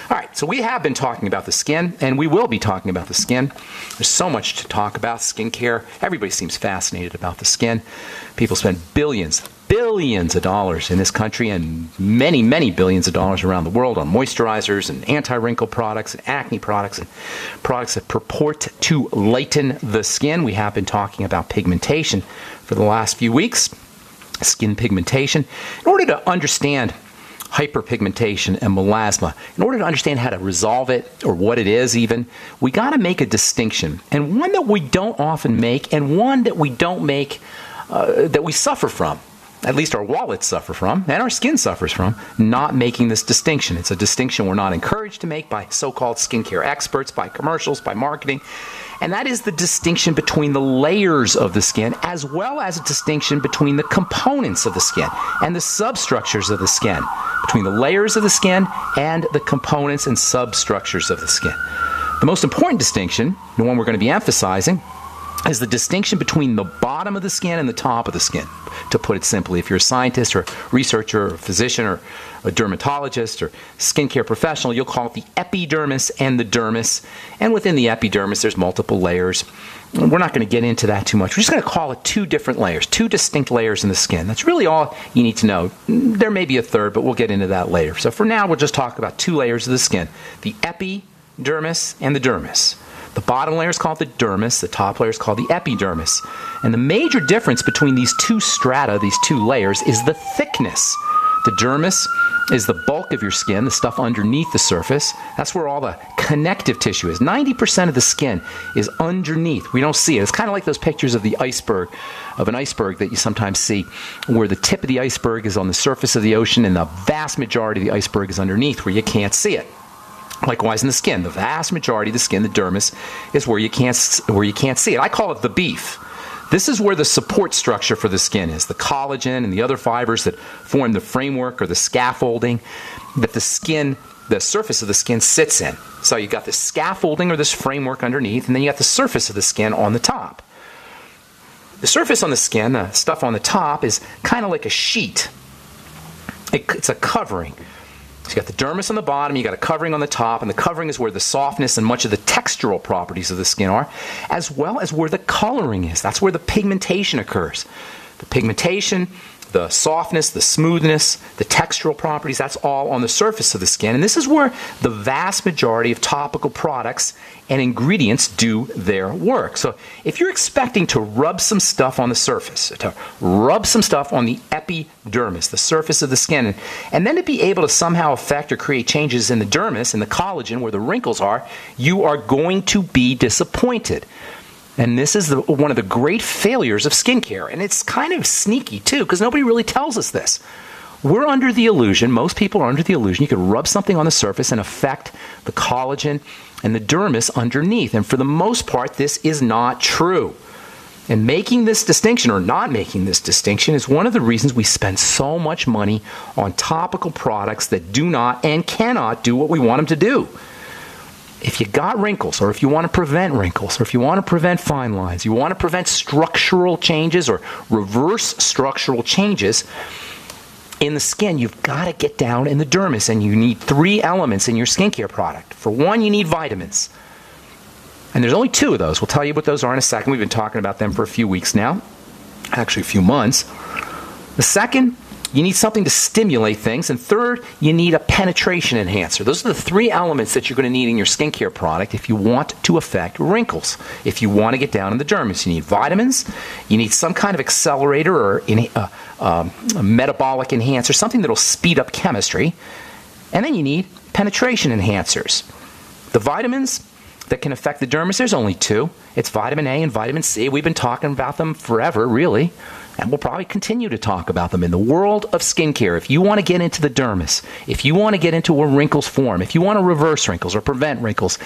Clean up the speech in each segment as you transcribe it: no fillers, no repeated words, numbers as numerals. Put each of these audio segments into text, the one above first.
All right, so we have been talking about the skin, and we will be talking about the skin. There's so much to talk about skincare. Everybody seems fascinated about the skin. People spend billions of dollars in this country and many, many billions of dollars around the world on moisturizers and anti-wrinkle products and acne products and products that purport to lighten the skin. We have been talking about pigmentation for the last few weeks, skin pigmentation. In order to understand hyper-pigmentation and melasma, in order to understand how to resolve it or what it is even, we got to make a distinction, and one that we don't often make, and one that we don't make that we suffer from. At least our wallets suffer from, and our skin suffers from, not making this distinction. It's a distinction we're not encouraged to make by so-called skincare experts, by commercials, by marketing, and that is the distinction between the layers of the skin, as well as a distinction between the components of the skin and the substructures of the skin, between the layers of the skin and the components and substructures of the skin. The most important distinction, the one we're going to be emphasizing, is the distinction between the bottom of the skin and the top of the skin. To put it simply, if you're a scientist or researcher or a physician or a dermatologist or skincare professional, you'll call it the epidermis and the dermis. And within the epidermis, there's multiple layers. We're not going to get into that too much. We're just going to call it two different layers, two distinct layers in the skin. That's really all you need to know. There may be a third, but we'll get into that later. So for now, we'll just talk about two layers of the skin, the epidermis and the dermis. The bottom layer is called the dermis, the top layer is called the epidermis. And the major difference between these two strata, these two layers, is the thickness. The dermis is the bulk of your skin, the stuff underneath the surface. That's where all the connective tissue is. 90% of the skin is underneath. We don't see it. It's kind of like those pictures of the iceberg, of an iceberg that you sometimes see, where the tip of the iceberg is on the surface of the ocean and the vast majority of the iceberg is underneath, where you can't see it. Likewise in the skin, the vast majority of the skin, the dermis, is where you can't see it. I call it the beef. This is where the support structure for the skin is, the collagen and the other fibers that form the framework or the scaffolding that the skin, the surface of the skin sits in. So you got this scaffolding or this framework underneath, and then you got the surface of the skin on the top. The surface on the skin, the stuff on the top, is kind of like a sheet. It's a covering. So you got the dermis on the bottom, you got a covering on the top, and the covering is where the softness and much of the textural properties of the skin are, as well as where the coloring is. That's where the pigmentation occurs. The pigmentation, the softness, the smoothness, the textural properties, that's all on the surface of the skin. And this is where the vast majority of topical products and ingredients do their work. So if you're expecting to rub some stuff on the surface, to rub some stuff on the epidermis, the surface of the skin, and then to be able to somehow affect or create changes in the dermis, in the collagen where the wrinkles are, you are going to be disappointed. And this is one of the great failures of skincare. And it's kind of sneaky, too, because nobody really tells us this. We're under the illusion, most people are under the illusion, you can rub something on the surface and affect the collagen and the dermis underneath. And for the most part, this is not true. And making this distinction, or not making this distinction, is one of the reasons we spend so much money on topical products that do not and cannot do what we want them to do. If you got wrinkles, or if you want to prevent wrinkles, or if you want to prevent fine lines, you want to prevent structural changes or reverse structural changes in the skin, you've got to get down in the dermis, and you need three elements in your skincare product. For one, you need vitamins. And there's only two of those. We'll tell you what those are in a second. We've been talking about them for a few weeks now, actually a few months. The second, you need something to stimulate things. And third, you need a penetration enhancer. Those are the three elements that you're going to need in your skincare product if you want to affect wrinkles. If you want to get down in the dermis, you need vitamins, you need some kind of accelerator or a metabolic enhancer, something that will speed up chemistry, and then you need penetration enhancers. The vitamins that can affect the dermis, there's only two. It's vitamin A and vitamin C. We've been talking about them forever, really. And we'll probably continue to talk about them in the world of skincare. If you want to get into the dermis, if you want to get into where wrinkles form, if you want to reverse wrinkles or prevent wrinkles,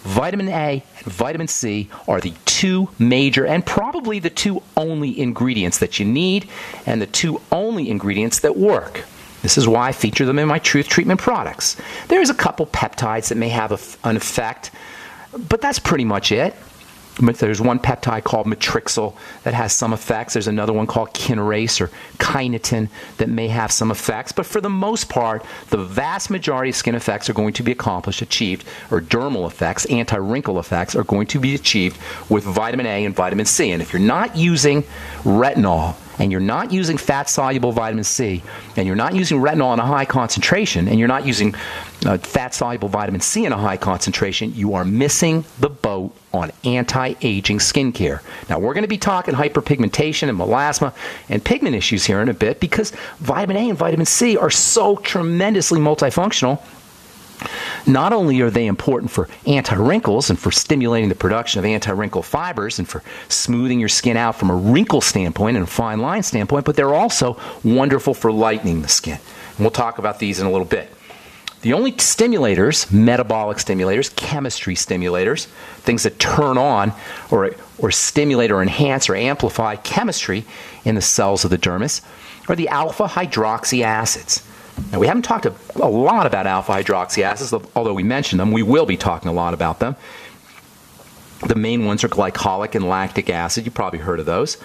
vitamin A and vitamin C are the two major and probably the two only ingredients that you need and the two only ingredients that work. This is why I feature them in my Truth Treatment products. There's a couple peptides that may have an effect, but that's pretty much it. There's one peptide called matrixyl that has some effects. There's another one called kinase or kinetin that may have some effects. But for the most part, the vast majority of skin effects are going to be achieved, or dermal effects, anti-wrinkle effects, are going to be achieved with vitamin A and vitamin C. And if you're not using retinol, and you're not using fat-soluble vitamin C, and you're not using retinol in a high concentration, and you're not using fat-soluble vitamin C in a high concentration, you are missing the boat on anti-aging skincare. Now, we're going to be talking hyperpigmentation and melasma and pigment issues here in a bit, because vitamin A and vitamin C are so tremendously multifunctional. Not only are they important for anti-wrinkles and for stimulating the production of anti-wrinkle fibers and for smoothing your skin out from a wrinkle standpoint and a fine line standpoint, but they're also wonderful for lightening the skin. And we'll talk about these in a little bit. The only stimulators, metabolic stimulators, chemistry stimulators, things that turn on or stimulate or enhance or amplify chemistry in the cells of the dermis, are the alpha hydroxy acids. Now, we haven't talked a lot about alpha-hydroxy acids, although we mentioned them. We will be talking a lot about them. The main ones are glycolic and lactic acid. You've probably heard of those.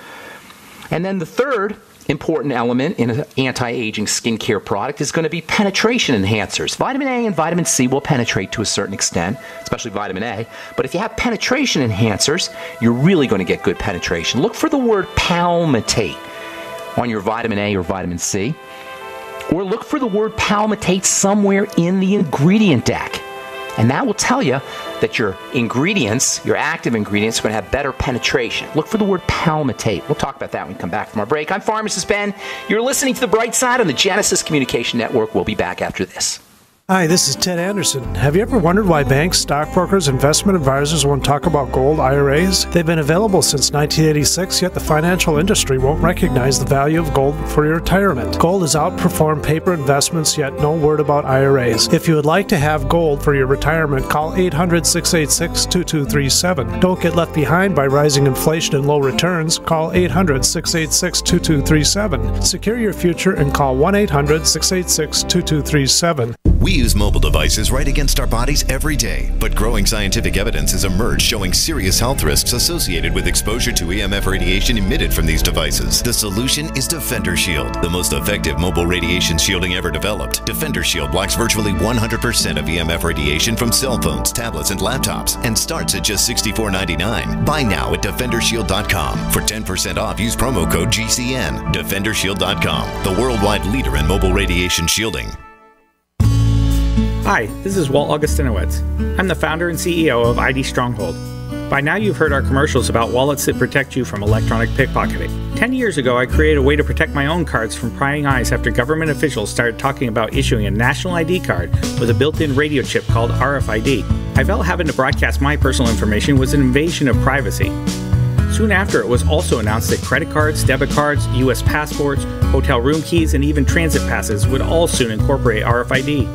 And then the third important element in an anti-aging skincare product is going to be penetration enhancers. Vitamin A and vitamin C will penetrate to a certain extent, especially vitamin A. But if you have penetration enhancers, you're really going to get good penetration. Look for the word palmitate on your vitamin A or vitamin C. Or look for the word palmitate somewhere in the ingredient deck. And that will tell you that your ingredients, your active ingredients, are going to have better penetration. Look for the word palmitate. We'll talk about that when we come back from our break. I'm Pharmacist Ben. You're listening to The Bright Side on the Genesis Communication Network. We'll be back after this. Hi, this is Ted Anderson. Have you ever wondered why banks, stockbrokers, investment advisors won't talk about gold IRAs? They've been available since 1986, yet the financial industry won't recognize the value of gold for your retirement. Gold has outperformed paper investments, yet no word about IRAs. If you would like to have gold for your retirement, call 800-686-2237. Don't get left behind by rising inflation and low returns. Call 800-686-2237. Secure your future and call 1-800-686-2237. We use mobile devices right against our bodies every day, but growing scientific evidence has emerged showing serious health risks associated with exposure to EMF radiation emitted from these devices. The solution is Defender Shield, the most effective mobile radiation shielding ever developed. Defender Shield blocks virtually 100% of EMF radiation from cell phones, tablets, and laptops, and starts at just $64.99. Buy now at DefenderShield.com. For 10% off, use promo code GCN. DefenderShield.com, the worldwide leader in mobile radiation shielding. Hi, this is Walt Augustinowitz. I'm the founder and CEO of ID Stronghold. By now you've heard our commercials about wallets that protect you from electronic pickpocketing. 10 years ago, I created a way to protect my own cards from prying eyes after government officials started talking about issuing a national ID card with a built-in radio chip called RFID. I felt having to broadcast my personal information was an invasion of privacy. Soon after, it was also announced that credit cards, debit cards, U.S. passports, hotel room keys, and even transit passes would all soon incorporate RFID.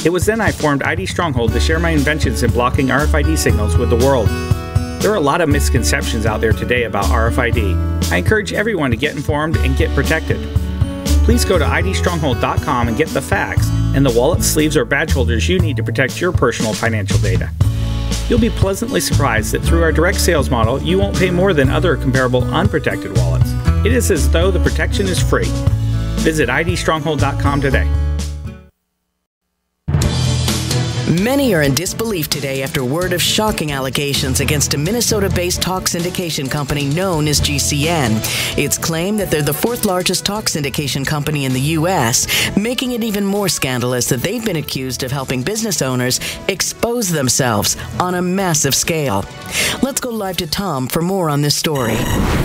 It was then I formed ID Stronghold to share my inventions in blocking RFID signals with the world. There are a lot of misconceptions out there today about RFID. I encourage everyone to get informed and get protected. Please go to idstronghold.com and get the facts and the wallets, sleeves, or badge holders you need to protect your personal financial data. You'll be pleasantly surprised that through our direct sales model, you won't pay more than other comparable unprotected wallets. It is as though the protection is free. Visit idstronghold.com today. Many are in disbelief today after word of shocking allegations against a Minnesota-based talk syndication company known as GCN. It's claimed that they're the fourth largest talk syndication company in the U.S., making it even more scandalous that they've been accused of helping business owners expose themselves on a massive scale. Let's go live to Tom for more on this story.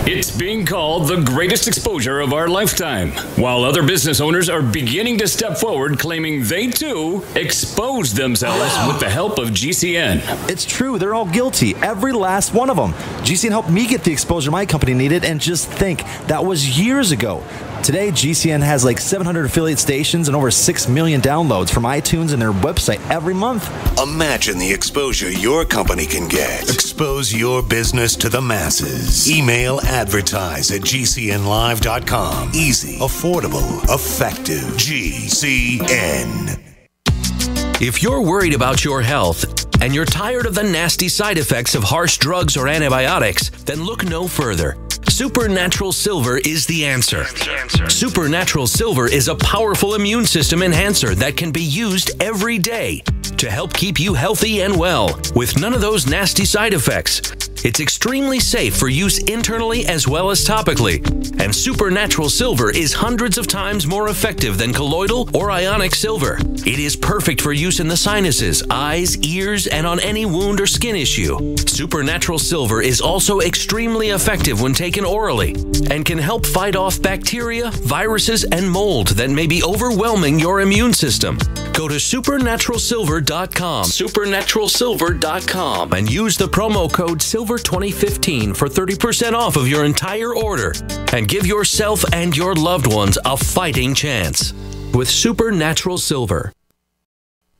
It's being called the greatest exposure of our lifetime, while other business owners are beginning to step forward claiming they too exposed themselves with the help of GCN. It's true, they're all guilty, every last one of them. GCN helped me get the exposure my company needed, and just think, that was years ago. Today, GCN has like 700 affiliate stations and over 6 million downloads from iTunes and their website every month. Imagine the exposure your company can get. Expose your business to the masses. Email advertise@gcnlive.com. Easy, affordable, effective. GCN. If you're worried about your health, and you're tired of the nasty side effects of harsh drugs or antibiotics, then look no further. Supernatural Silver is the answer. Supernatural Silver is a powerful immune system enhancer that can be used every day to help keep you healthy and well, with none of those nasty side effects. It's extremely safe for use internally as well as topically, and Supernatural Silver is hundreds of times more effective than colloidal or ionic silver. It is perfect for use in the sinuses, eyes, ears, and on any wound or skin issue. Supernatural Silver is also extremely effective when taken orally and can help fight off bacteria, viruses, and mold that may be overwhelming your immune system. Go to supernaturalsilver.com, supernaturalsilver.com, and use the promo code SILVER2015 for 30% off of your entire order, and give yourself and your loved ones a fighting chance with Supernatural Silver.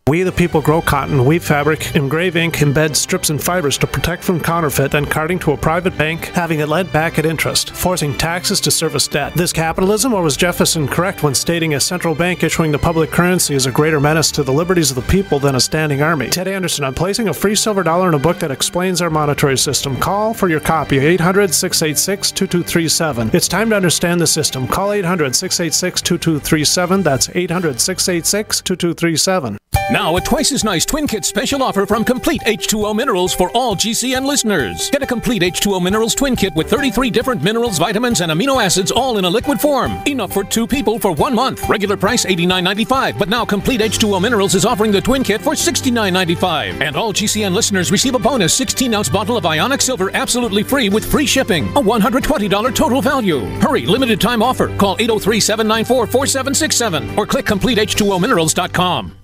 We the people grow cotton, weave fabric, engrave ink, embed strips and fibers to protect from counterfeit, then carting to a private bank, having it lent back at interest, forcing taxes to service debt. This capitalism, or was Jefferson correct when stating a central bank issuing the public currency is a greater menace to the liberties of the people than a standing army? Ted Anderson, I'm placing a free silver dollar in a book that explains our monetary system. Call for your copy, 800-686-2237. It's time to understand the system. Call 800-686-2237. That's 800-686-2237. Now, a twice as nice Twin Kit special offer from Complete H2O Minerals for all GCN listeners. Get a Complete H2O Minerals Twin Kit with 33 different minerals, vitamins, and amino acids all in a liquid form. Enough for 2 people for 1 month. Regular price $89.95, but now Complete H2O Minerals is offering the Twin Kit for $69.95. And all GCN listeners receive a bonus 16-ounce bottle of ionic silver absolutely free with free shipping. A $120 total value. Hurry, limited time offer. Call 803-794-4767 or click CompleteH2OMinerals.com.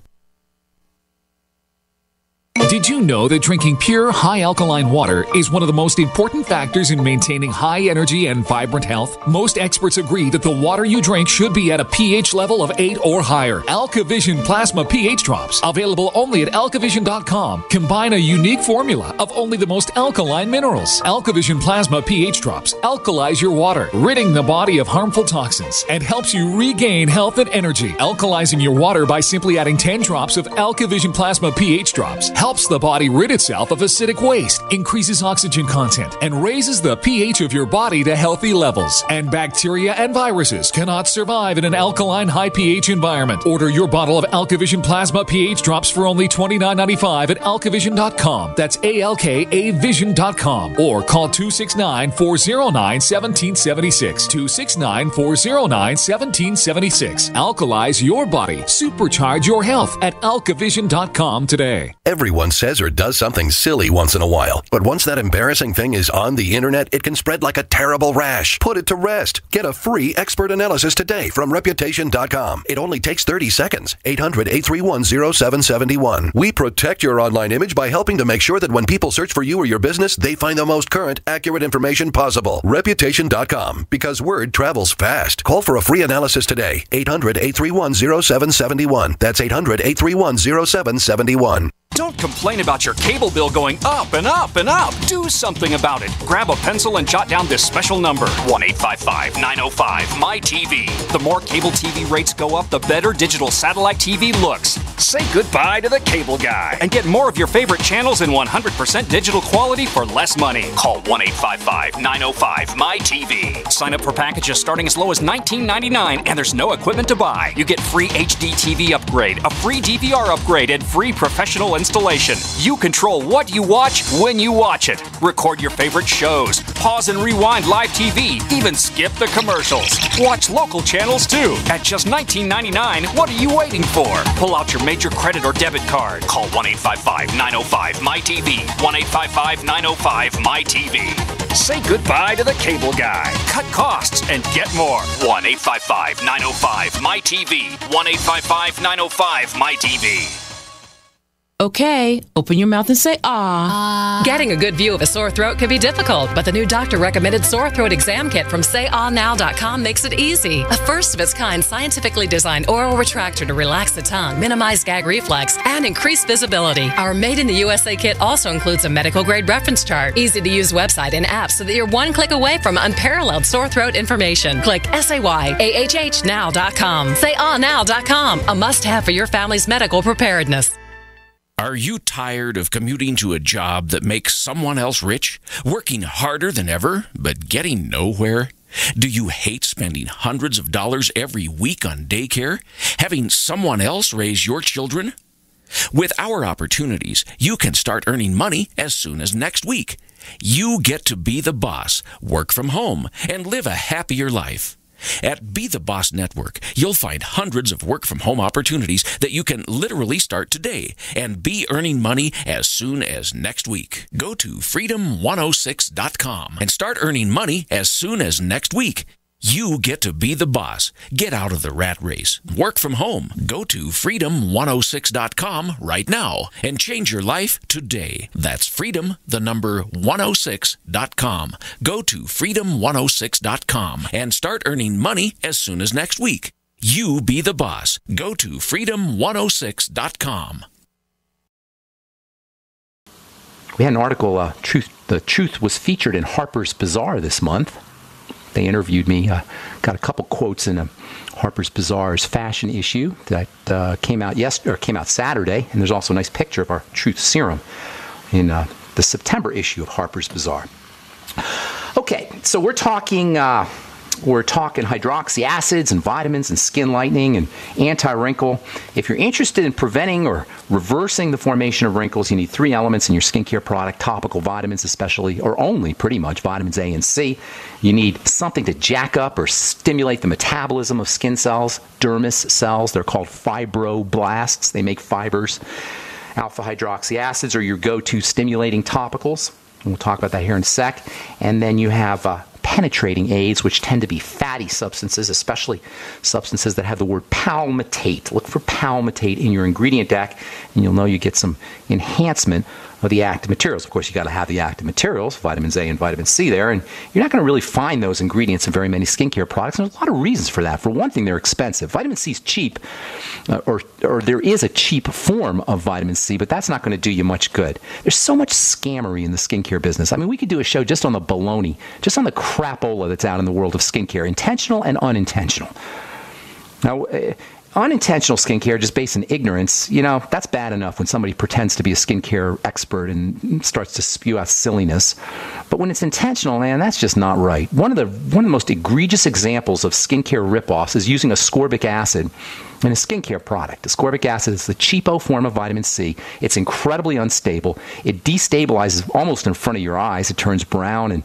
Did you know that drinking pure, high alkaline water is one of the most important factors in maintaining high energy and vibrant health? Most experts agree that the water you drink should be at a pH level of 8 or higher. AlkaVision Plasma pH Drops, available only at alkavision.com, combine a unique formula of only the most alkaline minerals. AlkaVision Plasma pH Drops alkalize your water, ridding the body of harmful toxins, and helps you regain health and energy. Alkalizing your water by simply adding 10 drops of AlkaVision Plasma pH Drops helps the body rid itself of acidic waste, increases oxygen content, and raises the pH of your body to healthy levels. And bacteria and viruses cannot survive in an alkaline high pH environment. Order your bottle of AlkaVision Plasma pH Drops for only $29.95 at alkavision.com. That's ALKAvision.com. Or call 269-409-1776. 269-409-1776. Alkalize your body. Supercharge your health at alkavision.com today. Everyone says or does something silly once in a while, but once that embarrassing thing is on the internet, it can spread like a terrible rash. Put it to rest. Get a free expert analysis today from Reputation.com. It only takes 30 seconds. 800-831-0771. We protect your online image by helping to make sure that when people search for you or your business, they find the most current, accurate information possible. Reputation.com, because word travels fast. Call for a free analysis today. 800-831-0771. That's 800-831-0771. Don't complain about your cable bill going up and up and up. Do something about it. Grab a pencil and jot down this special number, 1-855-905-MY-TV. The more cable TV rates go up, the better digital satellite TV looks. Say goodbye to the cable guy and get more of your favorite channels in 100% digital quality for less money. Call 1-855-905-MY-TV. Sign up for packages starting as low as $19.99, and there's no equipment to buy. You get free HD TV upgrade, a free DVR upgrade, and free professional installation. You control what you watch when you watch it. Record your favorite shows, pause and rewind live TV, even skip the commercials. Watch local channels too. At just $19.99, what are you waiting for? Pull out your major credit or debit card. Call 1-855-905-MY-TV. 1-855-905-MY-TV. Say goodbye to the cable guy. Cut costs and get more. 1-855-905-MY-TV. 1-855-905-MY-TV. Okay, open your mouth and say ah. Getting a good view of a sore throat can be difficult, but the new doctor-recommended sore throat exam kit from SayAhNow.com makes it easy. A first-of-its-kind scientifically designed oral retractor to relax the tongue, minimize gag reflex, and increase visibility. Our Made in the USA kit also includes a medical-grade reference chart, easy-to-use website and app so that you're one click away from unparalleled sore throat information. Click SayAhNow.com. SayAhNow.com, a must-have for your family's medical preparedness. Are you tired of commuting to a job that makes someone else rich, working harder than ever, but getting nowhere? Do you hate spending hundreds of dollars every week on daycare, having someone else raise your children? With our opportunities, you can start earning money as soon as next week. You get to be the boss, work from home, and live a happier life. At Be the Boss Network, you'll find hundreds of work-from-home opportunities that you can literally start today and be earning money as soon as next week. Go to freedom106.com and start earning money as soon as next week. You get to be the boss. Get out of the rat race. Work from home. Go to freedom106.com right now and change your life today. That's freedom, the number 106.com. Go to freedom106.com and start earning money as soon as next week. You be the boss. Go to freedom106.com. We had an article, The Truth was featured in Harper's Bazaar this month. They interviewed me, got a couple quotes in a Harper's Bazaar's fashion issue that came out Saturday, and there's also a nice picture of our Truth Serum in the September issue of Harper's Bazaar. Okay, so we're talking hydroxy acids and vitamins and skin lightening and anti-wrinkle. If you're interested in preventing or reversing the formation of wrinkles, you need 3 elements in your skincare product, topical vitamins especially, or only pretty much vitamins A and C. You need something to jack up or stimulate the metabolism of skin cells, dermis cells. They're called fibroblasts. They make fibers. Alpha hydroxy acids are your go-to stimulating topicals. We'll talk about that here in a sec. And then you have penetrating aids, which tend to be fatty substances, especially substances that have the word palmitate. Look for palmitate in your ingredient deck, and you'll know you get some enhancement of the active materials. Of course, you got to have the active materials, vitamins A and vitamin C there, and you're not going to really find those ingredients in very many skincare products. And there's a lot of reasons for that. For one thing, they're expensive. Vitamin C is cheap, or there is a cheap form of vitamin C, but that's not going to do you much good. There's so much scammery in the skincare business. I mean, we could do a show just on the baloney, just on the crapola that's out in the world of skincare, intentional and unintentional. Now, unintentional skincare just based on ignorance, that's bad enough when somebody pretends to be a skincare expert and starts to spew out silliness. But when it's intentional, man, that's just not right. One of the most egregious examples of skincare ripoffs is using ascorbic acid in a skincare product. Ascorbic acid is the cheapo form of vitamin C. It's incredibly unstable. It destabilizes almost in front of your eyes. It turns brown. And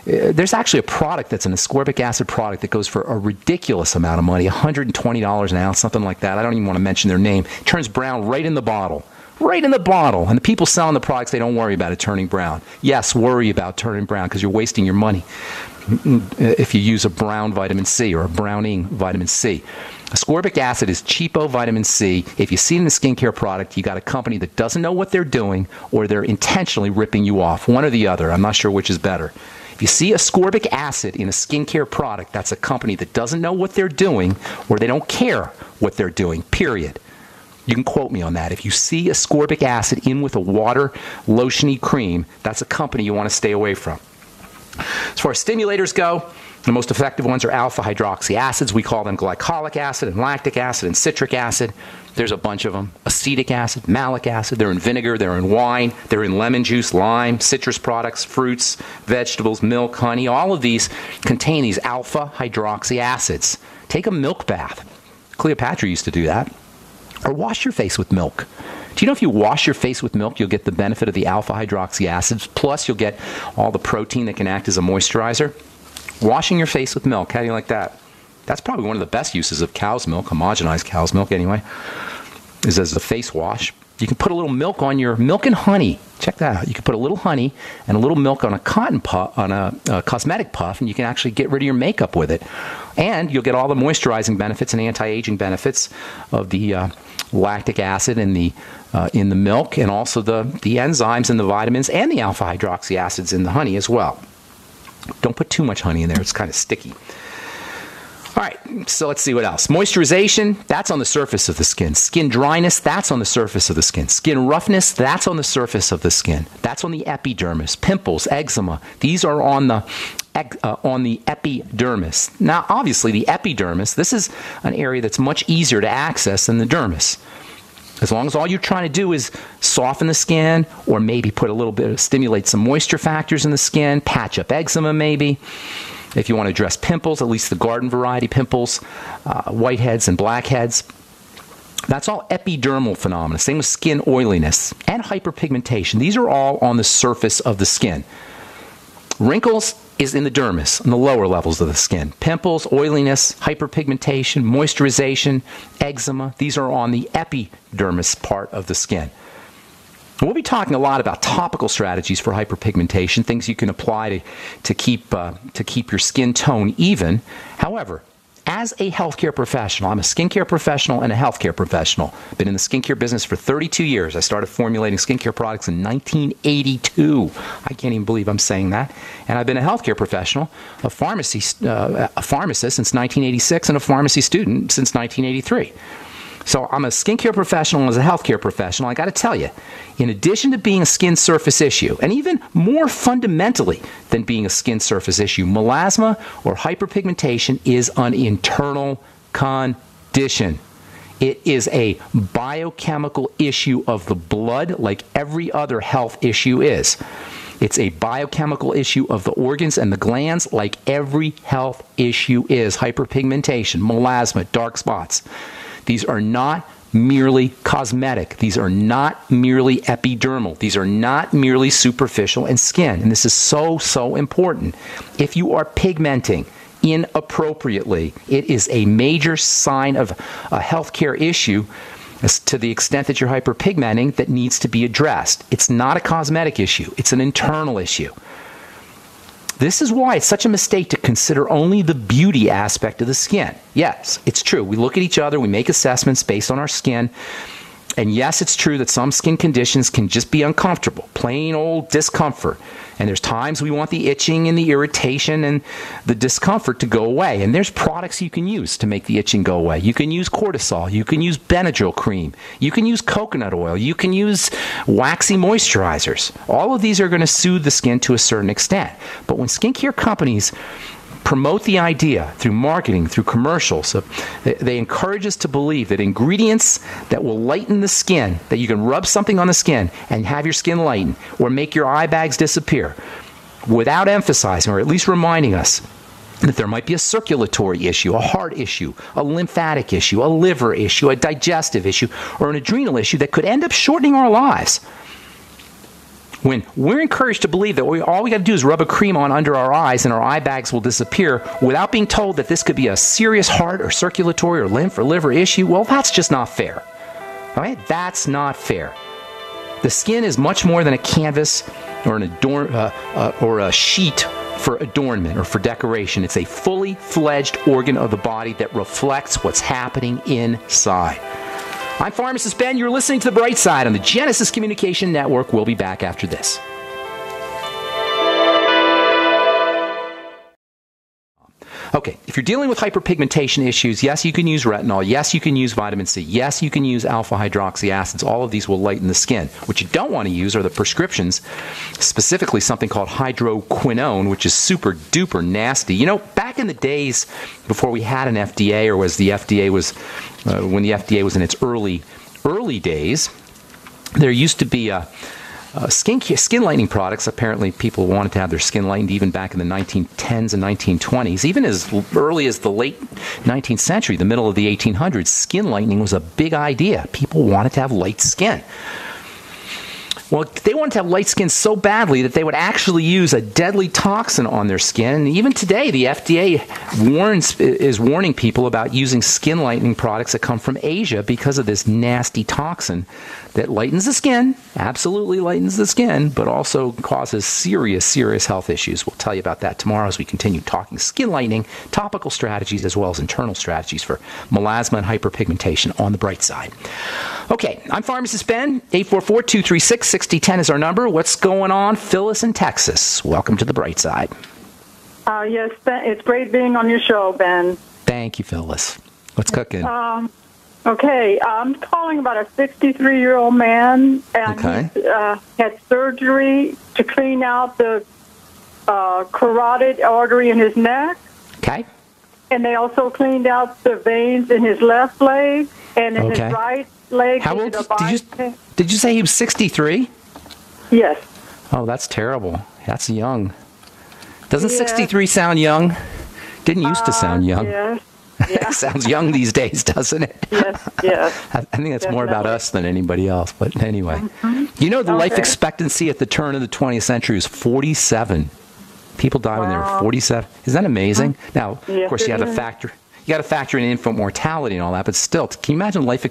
there's actually a product that's an ascorbic acid product that goes for a ridiculous amount of money, $120 an ounce, something like that. I don't even want to mention their name. It turns brown right in the bottle. Right in the bottle. And the people selling the products, they don't worry about it turning brown. Yes, worry about turning brown because you're wasting your money if you use a brown vitamin C or a browning vitamin C. Ascorbic acid is cheapo vitamin C. If you see it in a skincare product, you got a company that doesn't know what they're doing, or they're intentionally ripping you off. One or the other. I'm not sure which is better. If you see ascorbic acid in a skincare product, that's a company that doesn't know what they're doing, or they don't care what they're doing, period. You can quote me on that. If you see ascorbic acid in with a water lotiony cream, that's a company you want to stay away from. As far as stimulators go, the most effective ones are alpha hydroxy acids. We call them glycolic acid and lactic acid and citric acid. There's a bunch of them. Acetic acid, malic acid. They're in vinegar. They're in wine. They're in lemon juice, lime, citrus products, fruits, vegetables, milk, honey. All of these contain these alpha hydroxy acids. Take a milk bath. Cleopatra used to do that. Or wash your face with milk. Do you know if you wash your face with milk, you'll get the benefit of the alpha hydroxy acids, plus you'll get all the protein that can act as a moisturizer? Washing your face with milk, how do you like that? That's probably one of the best uses of cow's milk, homogenized cow's milk anyway, is as a face wash. You can put a little milk on your milk and honey. Check that out. You can put a little honey and a little milk on a cotton puff, on a cosmetic puff, and you can actually get rid of your makeup with it. And you'll get all the moisturizing benefits and anti-aging benefits of the lactic acid in the milk, and also the enzymes and the vitamins and the alpha hydroxy acids in the honey as well. Don't put too much honey in there. It's kind of sticky. All right, so let's see what else. Moisturization, that's on the surface of the skin. Skin dryness, that's on the surface of the skin. Skin roughness, that's on the surface of the skin. That's on the epidermis. Pimples, eczema, these are on the epidermis. Now, obviously, the epidermis, this is an area that's much easier to access than the dermis. As long as all you're trying to do is soften the skin or maybe put a little bit, stimulate some moisture factors in the skin, patch up eczema maybe. If you want to address pimples, at least the garden variety pimples, whiteheads and blackheads. That's all epidermal phenomena. Same with skin oiliness and hyperpigmentation. These are all on the surface of the skin. Wrinkles is in the dermis, in the lower levels of the skin. Pimples, oiliness, hyperpigmentation, moisturization, eczema, these are on the epidermis part of the skin. We'll be talking a lot about topical strategies for hyperpigmentation, things you can apply to keep your skin tone even. However, as a healthcare professional, I'm a skincare professional and a healthcare professional. Been in the skincare business for 32 years. I started formulating skincare products in 1982. I can't even believe I'm saying that. And I've been a healthcare professional, a pharmacist since 1986, and a pharmacy student since 1983. So I'm a skincare professional and as a healthcare professional, I got to tell you, in addition to being a skin surface issue, and even more fundamentally than being a skin surface issue, melasma or hyperpigmentation is an internal condition. It is a biochemical issue of the blood like every other health issue is. It's a biochemical issue of the organs and the glands like every health issue is. Hyperpigmentation, melasma, dark spots. These are not merely cosmetic. These are not merely epidermal. These are not merely superficial in skin. And this is so, so important. If you are pigmenting inappropriately, it is a major sign of a healthcare issue to the extent that you're hyperpigmenting that needs to be addressed. It's not a cosmetic issue. It's an internal issue. This is why it's such a mistake to consider only the beauty aspect of the skin. Yes, it's true. We look at each other, we make assessments based on our skin. And yes, it's true that some skin conditions can just be uncomfortable, plain old discomfort. And there's times we want the itching and the irritation and the discomfort to go away. And there's products you can use to make the itching go away. You can use cortisol. You can use Benadryl cream. You can use coconut oil. You can use waxy moisturizers. All of these are going to soothe the skin to a certain extent. But when skincare companies promote the idea through marketing, through commercials, they encourage us to believe that ingredients that will lighten the skin, that you can rub something on the skin and have your skin lighten or make your eye bags disappear, without emphasizing or at least reminding us that there might be a circulatory issue, a heart issue, a lymphatic issue, a liver issue, a digestive issue, or an adrenal issue that could end up shortening our lives. When we're encouraged to believe that all we got to do is rub a cream on under our eyes and our eye bags will disappear without being told that this could be a serious heart or circulatory or lymph or liver issue, well, that's just not fair. All right? That's not fair. The skin is much more than a canvas or a sheet for adornment or for decoration. It's a fully fledged organ of the body that reflects what's happening inside. I'm Pharmacist Ben. You're listening to The Bright Side on the Genesis Communication Network. We'll be back after this. Okay, if you're dealing with hyperpigmentation issues, yes, you can use retinol. Yes, you can use vitamin C. Yes, you can use alpha-hydroxy acids. All of these will lighten the skin. What you don't want to use are the prescriptions, specifically something called hydroquinone, which is super duper nasty. You know, back in the days before we had an FDA, or when the FDA was in its early days, there used to be skin lightening products. Apparently, people wanted to have their skin lightened even back in the 1910s and 1920s. Even as early as the late 19th century, the middle of the 1800s, skin lightening was a big idea. People wanted to have light skin. Well, they wanted to have light skin so badly that they would actually use a deadly toxin on their skin. And even today, the FDA is warning people about using skin lightening products that come from Asia because of this nasty toxin that lightens the skin, absolutely lightens the skin, but also causes serious, serious health issues. We'll tell you about that tomorrow as we continue talking skin lightening, topical strategies, as well as internal strategies for melasma and hyperpigmentation on the bright side. Okay, I'm Pharmacist Ben. 844-236-6010 is our number. What's going on? Phillis in Texas. Welcome to the bright side. Yes, Ben, it's great being on your show, Ben. Thank you, Phillis. What's cooking? Okay, I'm calling about a 63-year-old man, and he had surgery to clean out the carotid artery in his neck. Okay. And they also cleaned out the veins in his left leg and in his right leg. How old did you say he was 63? Yes. Oh, that's terrible. That's young. Doesn't 63 sound young? Didn't used to sound young. Yes. It sounds young these days, doesn't it? Yes, yes. I think that's more about us than anybody else. But anyway, you know, the life expectancy at the turn of the 20th century was 47. People die when they were 47. Isn't that amazing? Now, of course, you got to factor in infant mortality and all that. But still, can you imagine life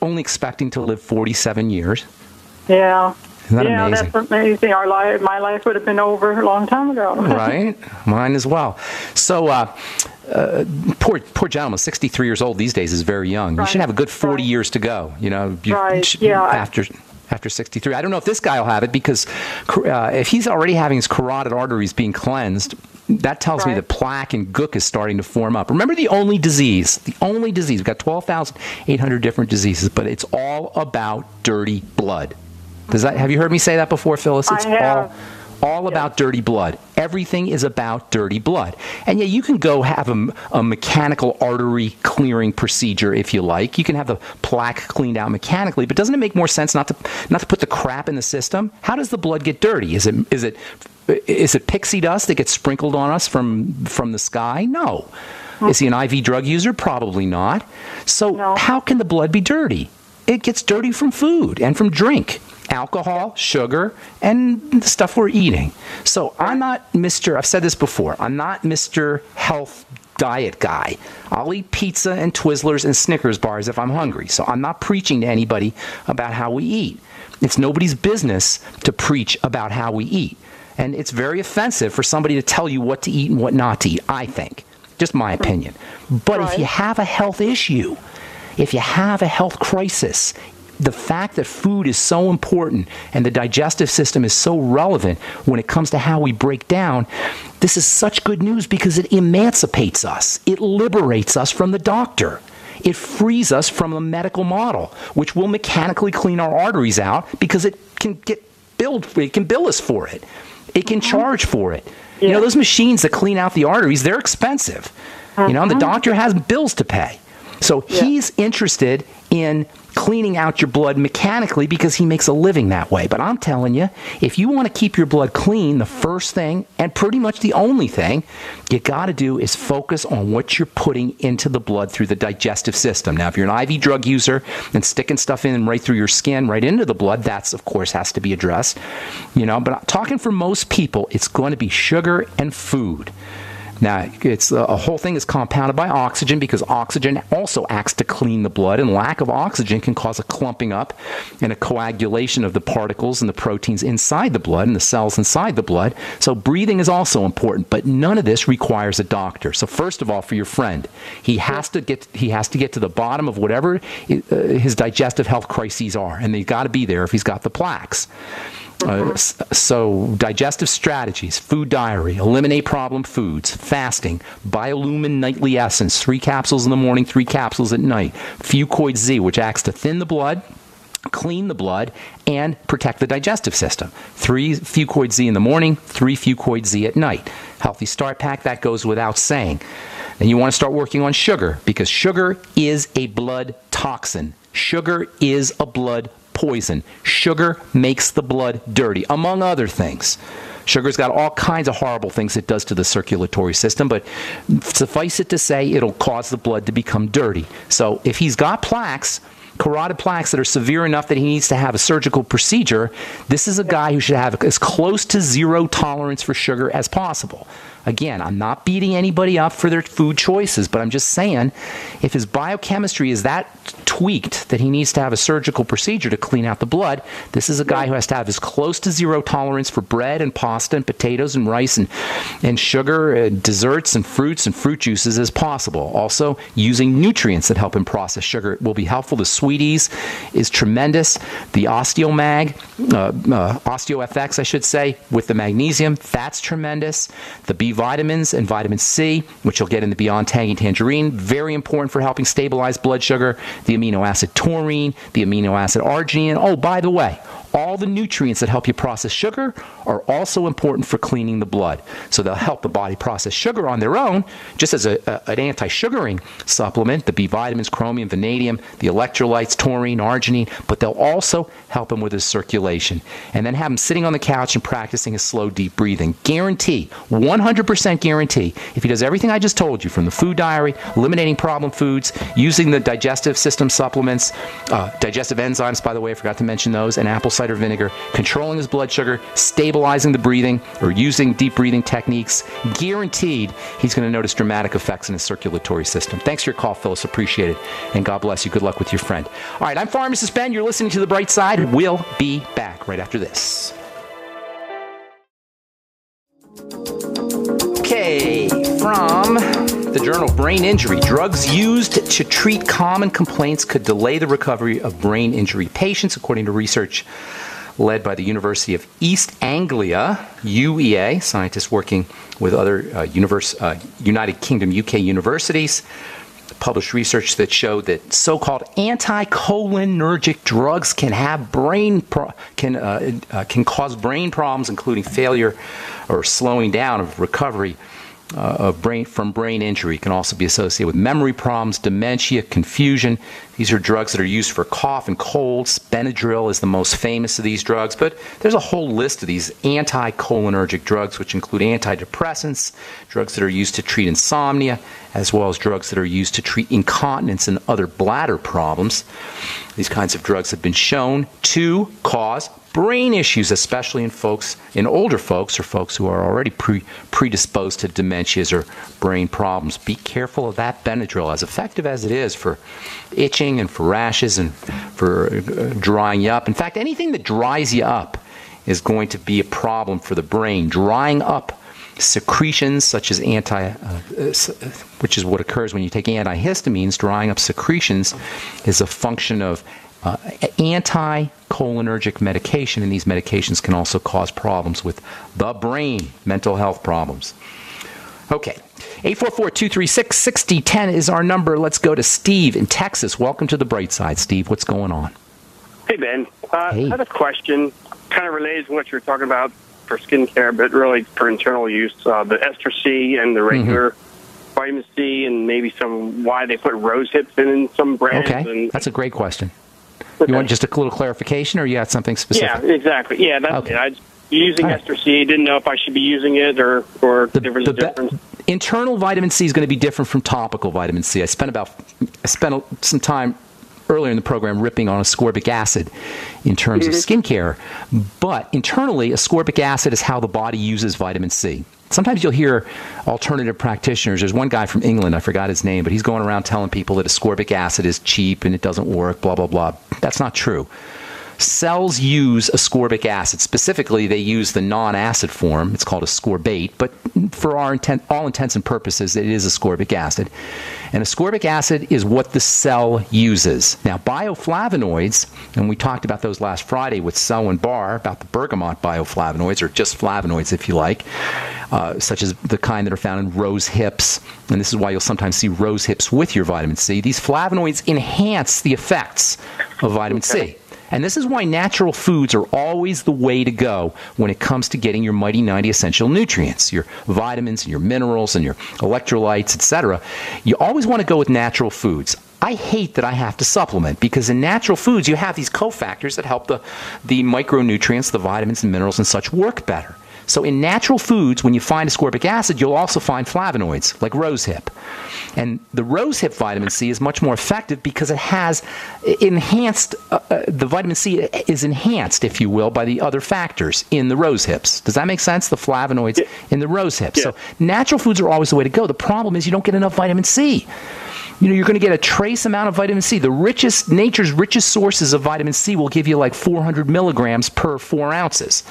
only expecting to live 47 years? Yeah. Isn't that amazing? That's amazing. My life would have been over a long time ago. Right? Mine as well. So, poor gentleman, 63 years old these days is very young. You should have a good 40 years to go. You know, after 63. I don't know if this guy will have it, because if he's already having his carotid arteries being cleansed, that tells me that plaque and gook is starting to form up. Remember, the only disease, we've got 12,800 different diseases, but it's all about dirty blood. Have you heard me say that before, Phyllis? It's all about dirty blood. Everything is about dirty blood. And yeah, you can go have a mechanical artery clearing procedure if you like. You can have the plaque cleaned out mechanically, but doesn't it make more sense not to put the crap in the system? How does the blood get dirty? Is it pixie dust that gets sprinkled on us from the sky? No. Is he an IV drug user? Probably not. So how can the blood be dirty? It gets dirty from food and from drink. Alcohol, sugar, and the stuff we're eating. So I'm not I've said this before, I'm not Mr. Health Diet guy. I'll eat pizza and Twizzlers and Snickers bars if I'm hungry. So I'm not preaching to anybody about how we eat. It's nobody's business to preach about how we eat. And it's very offensive for somebody to tell you what to eat and what not to eat, I think. Just my opinion. But if you have a health issue, if you have a health crisis, the fact that food is so important and the digestive system is so relevant when it comes to how we break down, this is such good news because it emancipates us. It liberates us from the doctor. It frees us from a medical model, which will mechanically clean our arteries out because it can bill us for it. It can charge for it. You know, those machines that clean out the arteries, they're expensive. You know, and the doctor has bills to pay. So he's interested in cleaning out your blood mechanically because he makes a living that way. But I'm telling you, if you want to keep your blood clean, the first thing, and pretty much the only thing, you got to do is focus on what you're putting into the blood through the digestive system. Now, if you're an IV drug user and sticking stuff in right through your skin, right into the blood, that's, of course, has to be addressed. You know, but talking for most people, it's going to be sugar and food. Now, it's a whole thing is compounded by oxygen because oxygen also acts to clean the blood, and lack of oxygen can cause a clumping up and a coagulation of the particles and the proteins inside the blood and the cells inside the blood. So breathing is also important, but none of this requires a doctor. So first of all, for your friend, he has to get to the bottom of whatever his digestive health crises are, and they've got to be there if he's got the plaques. So digestive strategies, food diary, eliminate problem foods, fasting, biolumin nightly essence, 3 capsules in the morning, 3 capsules at night, Fuchs Z, which acts to thin the blood, clean the blood, and protect the digestive system. 3 Fuchs Z in the morning, 3 Fuchs Z at night. Healthy Start Pack, that goes without saying. Then you want to start working on sugar, because sugar is a blood toxin. Sugar is a blood poison. Sugar makes the blood dirty, among other things. Sugar's got all kinds of horrible things it does to the circulatory system, but suffice it to say, it'll cause the blood to become dirty. So if he's got plaques, carotid plaques that are severe enough that he needs to have a surgical procedure, this is a guy who should have as close to zero tolerance for sugar as possible. Again, I'm not beating anybody up for their food choices, but I'm just saying, if his biochemistry is that tweaked that he needs to have a surgical procedure to clean out the blood, this is a guy who has to have as close to zero tolerance for bread and pasta and potatoes and rice and sugar and desserts and fruits and fruit juices as possible. Also, using nutrients that help him process sugar will be helpful. The Sweeties is tremendous. The OsteoMag, OsteoFX, I should say, with the magnesium, that's tremendous. The B vitamins and vitamin C, which you'll get in the Beyond Tangy Tangerine, very important for helping stabilize blood sugar. The amino acid taurine, the amino acid arginine. Oh, by the way, all the nutrients that help you process sugar are also important for cleaning the blood. So they'll help the body process sugar on their own, just as an anti-sugaring supplement, the B vitamins, chromium, vanadium, the electrolytes, taurine, arginine, but they'll also help him with his circulation. And then have him sitting on the couch and practicing his slow, deep breathing. Guarantee, 100% guarantee, if he does everything I just told you, from the food diary, eliminating problem foods, using the digestive system supplements, digestive enzymes, by the way, I forgot to mention those, and apple cider vinegar, controlling his blood sugar, stabilizing the breathing, or using deep breathing techniques, guaranteed he's going to notice dramatic effects in his circulatory system. Thanks for your call, Phyllis. Appreciate it. And God bless you. Good luck with your friend. All right, I'm Pharmacist Ben. You're listening to The Bright Side. We'll be back right after this. Okay, from the Journal of Brain Injury, drugs used to treat common complaints could delay the recovery of brain injury patients, according to research led by the University of East Anglia, UEA, scientists working with other United Kingdom, UK universities, published research that showed that so-called anticholinergic drugs can have can cause brain problems, including failure or slowing down of recovery from brain injury. It can also be associated with memory problems, dementia, confusion. These are drugs that are used for cough and colds. Benadryl is the most famous of these drugs, but there's a whole list of these anticholinergic drugs, which include antidepressants, drugs that are used to treat insomnia, as well as drugs that are used to treat incontinence and other bladder problems. These kinds of drugs have been shown to cause brain issues, especially in older folks or folks who are already predisposed to dementias or brain problems. Be careful of that Benadryl, as effective as it is for itching and for rashes and for drying you up. In fact, anything that dries you up is going to be a problem for the brain. Drying up secretions such as which is what occurs when you take antihistamines. Drying up secretions is a function of anticholinergic medication, and these medications can also cause problems with the brain, mental health problems. Okay, 844-236-6010 is our number. Let's go to Steve in Texas. Welcome to the Bright Side, Steve. What's going on? Hey, Ben. I have a question, kind of related to what you were talking about for skincare, but really for internal use. The ester C and the regular vitamin C, and maybe why they put rose hips in some brands. Okay, that's a great question. You want just a little clarification, or you got something specific? Yeah, exactly. Yeah, that's it. I'm using ester C. Didn't know if I should be using it or there's a difference. Internal vitamin C is going to be different from topical vitamin C. I spent some time earlier in the program ripping on ascorbic acid in terms of skincare, but internally, ascorbic acid is how the body uses vitamin C. Sometimes you'll hear alternative practitioners. There's one guy from England, I forgot his name, but he's going around telling people that ascorbic acid is cheap and it doesn't work, blah, blah, blah. That's not true. Cells use ascorbic acid. Specifically, they use the non-acid form. It's called ascorbate, but for all intents and purposes, it is ascorbic acid. And ascorbic acid is what the cell uses. Now, bioflavonoids, and we talked about those last Friday with Selwyn Barr, about the bergamot bioflavonoids, or just flavonoids if you like, such as the kind that are found in rose hips. And this is why you'll sometimes see rose hips with your vitamin C. These flavonoids enhance the effects of vitamin C. And this is why natural foods are always the way to go when it comes to getting your mighty 90 essential nutrients, your vitamins and your minerals and your electrolytes, etc. You always want to go with natural foods. I hate that I have to supplement, because in natural foods you have these cofactors that help the micronutrients, the vitamins and minerals and such work better. So in natural foods, when you find ascorbic acid, you'll also find flavonoids, like rosehip. And the rosehip vitamin C is much more effective because it has enhanced, the vitamin C is enhanced, if you will, by the other factors in the rosehips. Does that make sense? The flavonoids in the rosehips. So natural foods are always the way to go. The problem is you don't get enough vitamin C. You know, you're going to get a trace amount of vitamin C. Nature's richest sources of vitamin C will give you like 400 milligrams per 4 ounces.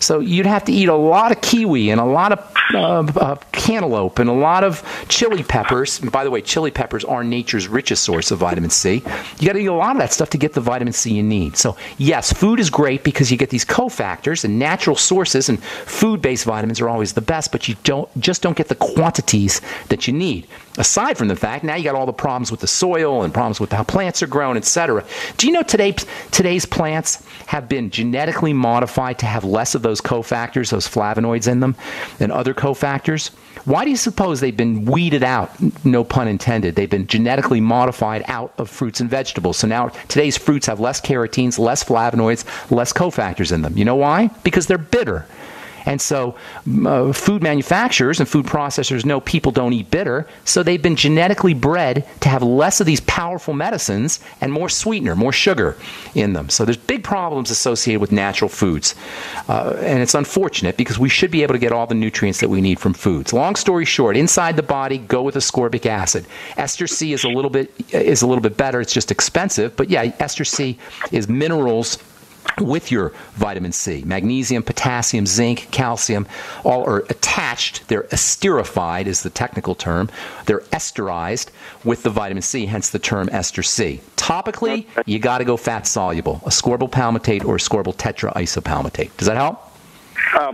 So you'd have to eat a lot of kiwi and a lot of cantaloupe and a lot of chili peppers. And by the way, chili peppers are nature's richest source of vitamin C. You got to eat a lot of that stuff to get the vitamin C you need. So yes, food is great because you get these cofactors and natural sources, and food-based vitamins are always the best, but you don't get the quantities that you need. Aside from the fact, now you got all the problems with the soil and problems with how plants are grown, etc. Do you know today's plants have been genetically modified to have less of those cofactors, those flavonoids in them, than other cofactors? Why do you suppose they've been weeded out? No pun intended. They've been genetically modified out of fruits and vegetables. So now today's fruits have less carotenes, less flavonoids, less cofactors in them. You know why? Because they're bitter. And so food manufacturers and food processors know people don't eat bitter, so they've been genetically bred to have less of these powerful medicines and more sweetener, more sugar in them. So there's big problems associated with natural foods. And it's unfortunate because we should be able to get all the nutrients that we need from foods. Long story short, inside the body, go with ascorbic acid. Ester C is a little bit better. It's just expensive. But yeah, ester C is minerals with your vitamin C. Magnesium, potassium, zinc, calcium, all are attached. They're esterified is the technical term. They're esterized with the vitamin C, hence the term ester C. Topically, you got to go fat soluble, ascorbyl palmitate or ascorbyl tetraisopalmitate. Does that help?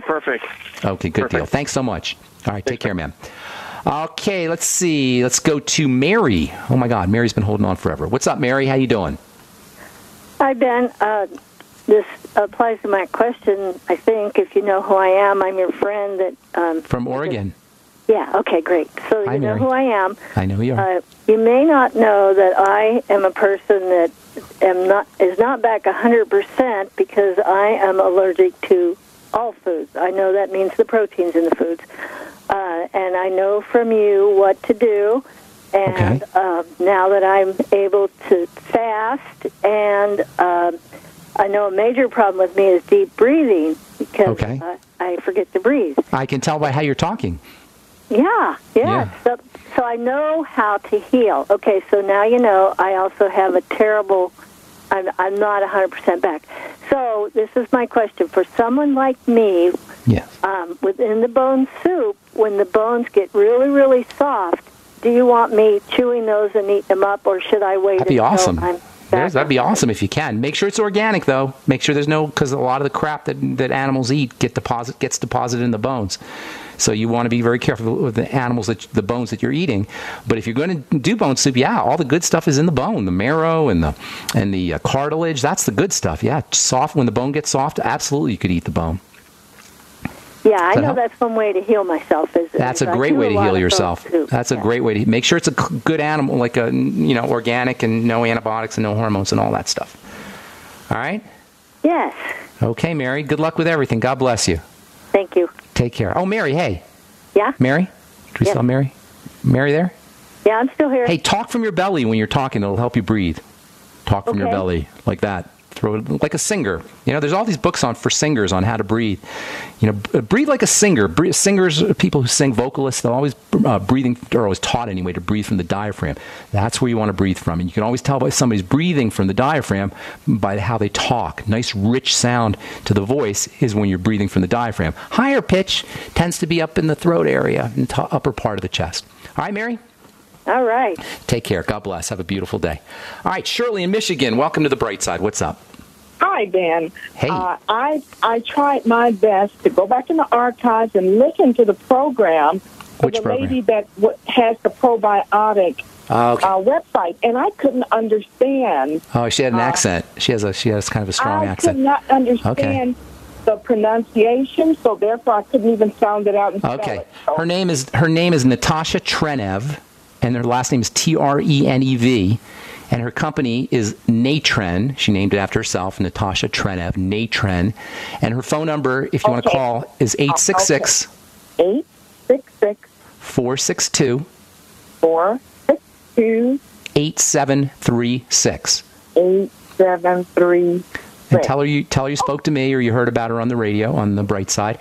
Perfect. Okay, good deal. Thanks so much. All right, take care, man. Okay, let's see. Let's go to Mary. Oh my God, Mary's been holding on forever. What's up, Mary? How you doing? Hi, Ben. This applies to my question, I think, if you know who I am. I'm your friend that... From Oregon. Yeah, okay, great. So Hi, you know Mary. who I am. I know who you are. You may not know that I am a person that is not back 100% because I am allergic to all foods. I know that means the proteins in the foods. And I know from you what to do. And now that I'm able to fast and... I know a major problem with me is deep breathing because I forget to breathe. I can tell by how you're talking. Yeah. So I know how to heal. Okay, so now you know I also have a terrible, I'm not 100% back. So this is my question. For someone like me, within the bone soup, when the bones get really, really soft, do you want me chewing those and eating them up, or should I wait That'd be until awesome. I'm... That'd be awesome if you can. Make sure it's organic, though. Make sure there's no, because a lot of the crap that animals eat gets deposited in the bones. So you want to be very careful with the bones that you're eating. But if you're going to do bone soup, all the good stuff is in the bone, the marrow and the cartilage. That's the good stuff. Yeah, soft. When the bone gets soft, absolutely you could eat the bone. Yeah, I know that's one way to heal myself. That's a great way to heal yourself. That's a great way to make sure it's a good animal, like organic and no antibiotics and no hormones and all that stuff. All right? Yes. Okay, Mary. Good luck with everything. God bless you. Thank you. Take care. Oh, Mary, hey. Yeah? Mary? Do we still have Mary? Mary there? Yeah, I'm still here. Hey, talk from your belly when you're talking. It'll help you breathe. Talk from your belly like that. Throw it like a singer. There's all these books for singers on how to breathe. Breathe like a singer. Singers, people who sing, vocalists, they're always breathing, or always taught anyway, to breathe from the diaphragm. That's where you want to breathe from. And you can always tell by somebody's breathing from the diaphragm by how they talk. Nice, rich sound to the voice is when you're breathing from the diaphragm. Higher pitch tends to be up in the throat area, in the upper part of the chest. All right, Mary? All right. Take care. God bless. Have a beautiful day. All right, Shirley in Michigan. Welcome to the Bright Side. What's up? Hi, Dan. Hey. I tried my best to go back in the archives and listen to the program for the lady that has the probiotic website, and I couldn't understand. Oh, she had an accent. She has kind of a strong accent. I could not understand the pronunciation, so therefore I couldn't even sound it out and spell it. So. Her name is Natasha Trenev, and her last name is Trenev, and her company is Natren. She named it after herself, Natasha Trenev, Natren. And her phone number, if you want to call, is 866 462 8736. 8736. And tell her you spoke to me or you heard about her on the radio on the Bright Side.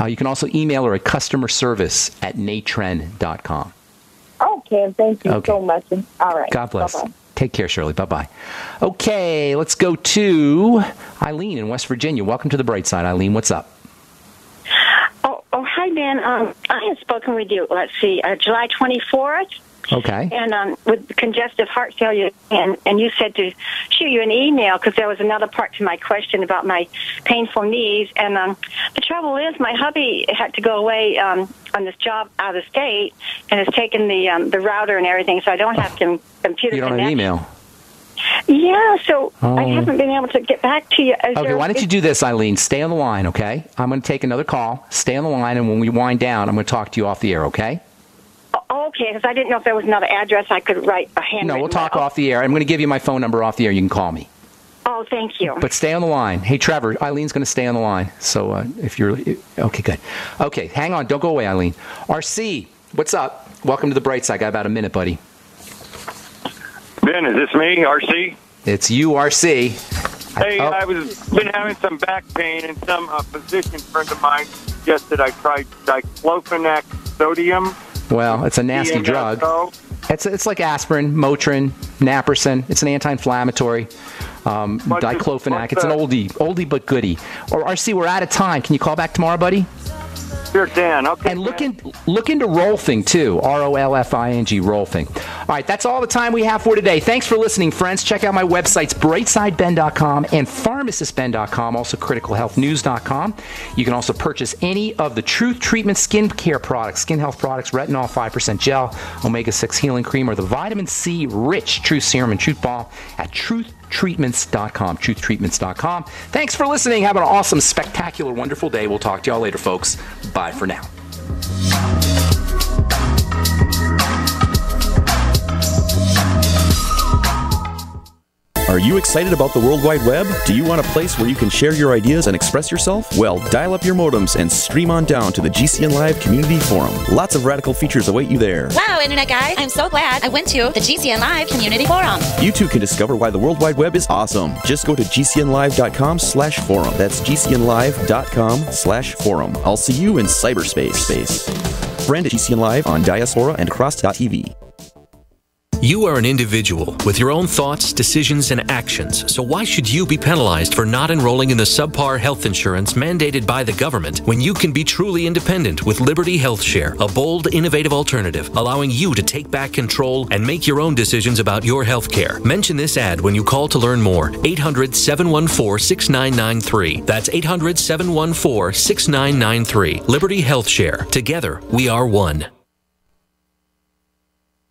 You can also email her at customerservice@natren.com. Okay, and thank you so much. All right. God bless. Bye-bye. Take care, Shirley. Bye-bye. Okay, let's go to Eileen in West Virginia. Welcome to the Bright Side, Eileen. What's up? Oh, hi, Dan. Dan, I had spoken with you, July 24th. Okay. And with congestive heart failure, and you said to shoot you an email because there was another part to my question about my painful knees. And the trouble is, my hubby had to go away on this job out of state and has taken the router and everything, so I don't have computer You don't have connection. email. Yeah, so I haven't been able to get back to you. Okay, why don't you do this, Eileen? Stay on the line, okay? I'm going to take another call. Stay on the line, and when we wind down, I'm going to talk to you off the air, okay? Okay, because I didn't know if there was another address I could write a handwritten. No, we'll talk off the air. I'm going to give you my phone number off the air. You can call me. Oh, thank you. But stay on the line. Hey, Trevor, Eileen's going to stay on the line. So if you're... Okay, good. Okay, hang on. Don't go away, Eileen. RC, what's up? Welcome to the bright side. Got about a minute, buddy. Ben, is this me, RC? It's you, RC. Hey, I been having some back pain, and some physician friend of mine suggested I try diclofenac sodium. Well, it's a nasty drug. It's like aspirin, Motrin, naproxen. It's an anti-inflammatory. Diclofenac. It's an oldie but goodie. Or RC, we're out of time. Can you call back tomorrow, buddy? Sure can. Okay. And look into Rolfing too. ROLFING, Rolfing. All right, that's all the time we have for today. Thanks for listening, friends. Check out my websites, brightsideben.com and pharmacistben.com, also criticalhealthnews.com. You can also purchase any of the Truth Treatment skincare products, skin health products, retinol 5% gel, omega-6 healing cream, or the vitamin C rich Truth Serum and Truth Balm at truthtreatments.com, truthtreatments.com. Thanks for listening. Have an awesome, spectacular, wonderful day. We'll talk to y'all later, folks. Bye for now. Are you excited about the World Wide Web? Do you want a place where you can share your ideas and express yourself? Well, dial up your modems and stream on down to the GCN Live Community Forum. Lots of radical features await you there. Wow, Internet guys, I'm so glad I went to the GCN Live Community Forum. You too can discover why the World Wide Web is awesome. Just go to gcnlive.com/forum. That's gcnlive.com/forum. I'll see you in cyberspace. Friend at GCN Live on Diaspora and Cross.tv. You are an individual with your own thoughts, decisions, and actions, so why should you be penalized for not enrolling in the subpar health insurance mandated by the government when you can be truly independent with Liberty Health Share, a bold, innovative alternative allowing you to take back control and make your own decisions about your health care? Mention this ad when you call to learn more. 800-714-6993. That's 800-714-6993. Liberty Health Share. Together, we are one.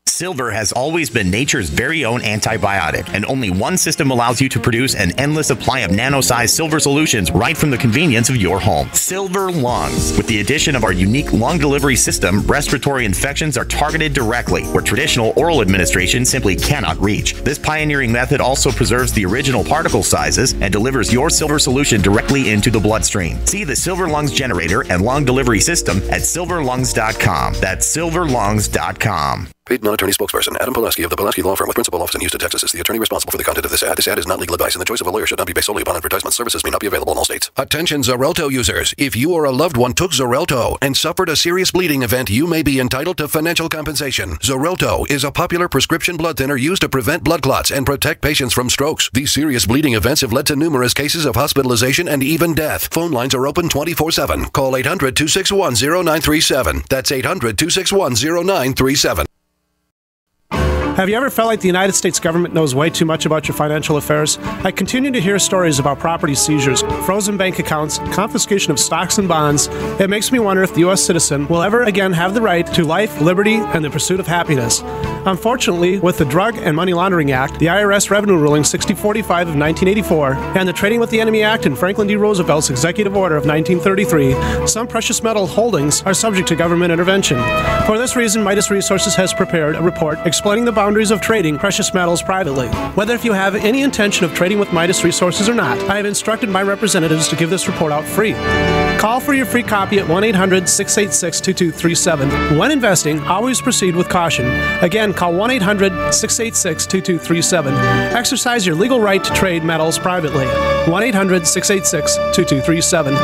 Silver has always been nature's very own antibiotic, and only one system allows you to produce an endless supply of nano-sized silver solutions right from the convenience of your home. Silver Lungs. With the addition of our unique lung delivery system, respiratory infections are targeted directly, where traditional oral administration simply cannot reach. This pioneering method also preserves the original particle sizes and delivers your silver solution directly into the bloodstream. See the Silver Lungs generator and lung delivery system at silverlungs.com. That's silverlungs.com. Paid non-attorney spokesperson Adam Pulaski of the Pulaski Law Firm with principal office in Houston, Texas is the attorney responsible for the content of this ad. This ad is not legal advice, and the choice of a lawyer should not be based solely upon advertisement. Services may not be available in all states. Attention Xarelto users. If you or a loved one took Xarelto and suffered a serious bleeding event, you may be entitled to financial compensation. Xarelto is a popular prescription blood thinner used to prevent blood clots and protect patients from strokes. These serious bleeding events have led to numerous cases of hospitalization and even death. Phone lines are open 24/7. Call 800-261-0937. That's 800-261-0937. Have you ever felt like the United States government knows way too much about your financial affairs? I continue to hear stories about property seizures, frozen bank accounts, confiscation of stocks and bonds. It makes me wonder if the U.S. citizen will ever again have the right to life, liberty, and the pursuit of happiness. Unfortunately, with the Drug and Money Laundering Act, the IRS Revenue Ruling 6045 of 1984, and the Trading with the Enemy Act and Franklin D. Roosevelt's Executive Order of 1933, some precious metal holdings are subject to government intervention. For this reason, Midas Resources has prepared a report explaining the boundaries of trading precious metals privately. Whether if you have any intention of trading with Midas Resources or not, I have instructed my representatives to give this report out free. Call for your free copy at 1-800-686-2237. When investing, always proceed with caution. Again, call 1-800-686-2237. Exercise your legal right to trade metals privately. 1-800-686-2237.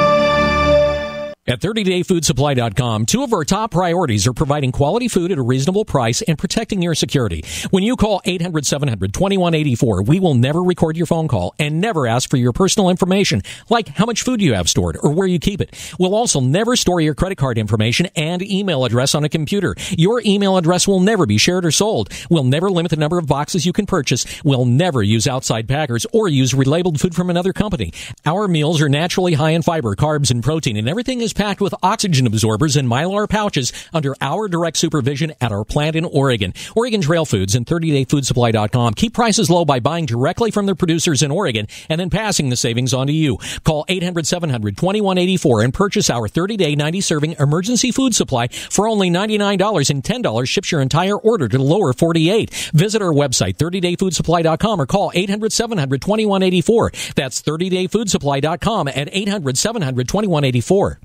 At 30dayfoodsupply.com, two of our top priorities are providing quality food at a reasonable price and protecting your security. When you call 800-700-2184, we will never record your phone call and never ask for your personal information, like how much food you have stored or where you keep it. We'll also never store your credit card information and email address on a computer. Your email address will never be shared or sold. We'll never limit the number of boxes you can purchase. We'll never use outside packers or use relabeled food from another company. Our meals are naturally high in fiber, carbs, and protein, and everything is packed with oxygen absorbers and Mylar pouches under our direct supervision at our plant in Oregon. Oregon Trail Foods and 30dayfoodsupply.com keep prices low by buying directly from their producers in Oregon and then passing the savings on to you. Call 800-700-2184 and purchase our 30-day 90-serving emergency food supply for only $99, and $10 ships your entire order to the lower 48. Visit our website, 30dayfoodsupply.com, or call 800-700-2184. That's 30dayfoodsupply.com at 800-700-2184.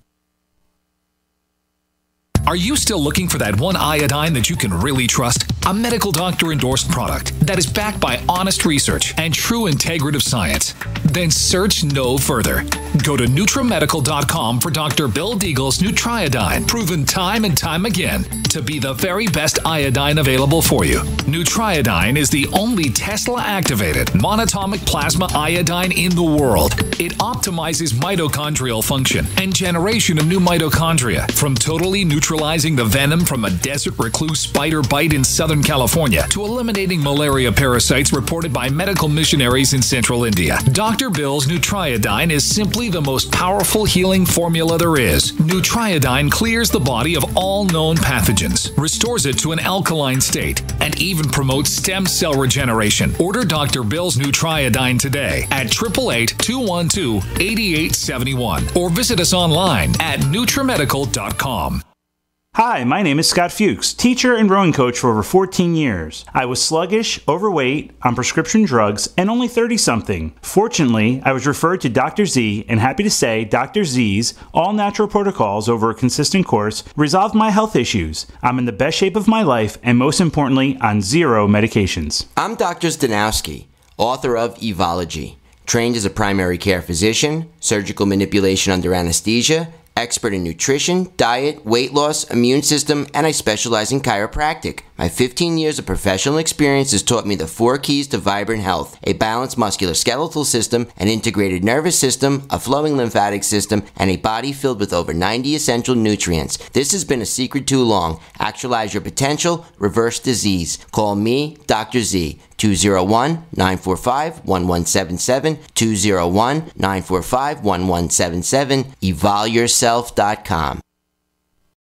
Are you still looking for that one iodine that you can really trust? A medical doctor endorsed product that is backed by honest research and true integrative science? Then search no further. Go to NutriMedical.com for Dr. Bill Deagle's Nutriodine, proven time and time again to be the very best iodine available for you. Nutriodine is the only Tesla-activated monatomic plasma iodine in the world. It optimizes mitochondrial function and generation of new mitochondria from totally neutralizing the venom from a desert recluse spider bite in Southern California to eliminating malaria parasites reported by medical missionaries in central India. Dr. Bill's Nutriodine is simply the most powerful healing formula there is. Nutriodine clears the body of all known pathogens, restores it to an alkaline state, and even promotes stem cell regeneration. Order Dr. Bill's Nutriodine today at 888-212-8871 or visit us online at NutriMedical.com. Hi, my name is Scott Fuchs, teacher and rowing coach for over 14 years. I was sluggish, overweight, on prescription drugs, and only 30-something. Fortunately, I was referred to Dr. Z, and happy to say Dr. Z's all-natural protocols over a consistent course resolved my health issues. I'm in the best shape of my life, and most importantly, on zero medications. I'm Dr. Zdanowski, author of Evology, trained as a primary care physician, surgical manipulation under anesthesia, expert in nutrition, diet, weight loss, immune system, and I specialize in chiropractic. My 15 years of professional experience has taught me the 4 keys to vibrant health: a balanced musculoskeletal system, an integrated nervous system, a flowing lymphatic system, and a body filled with over 90 essential nutrients. This has been a secret too long. Actualize your potential, reverse disease. Call me, Dr. Z, 201-945-1177, 201-945-1177, evolyourself.com.